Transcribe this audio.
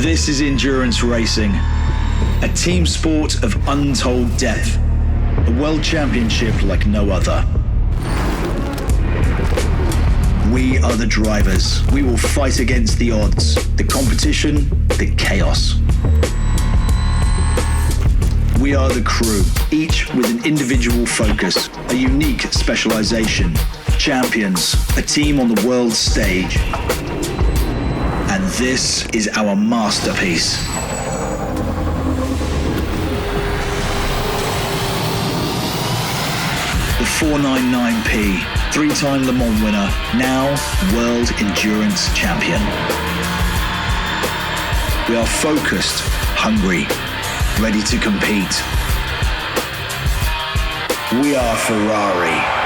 This is endurance racing, a team sport of untold depth, a world championship like no other. We are the drivers. We will fight against the odds, the competition, the chaos. We are the crew, each with an individual focus, a unique specialization, champions, a team on the world stage. And this is our masterpiece. The 499P, three-time Le Mans winner, now World Endurance Champion. We are focused, hungry, ready to compete. We are Ferrari.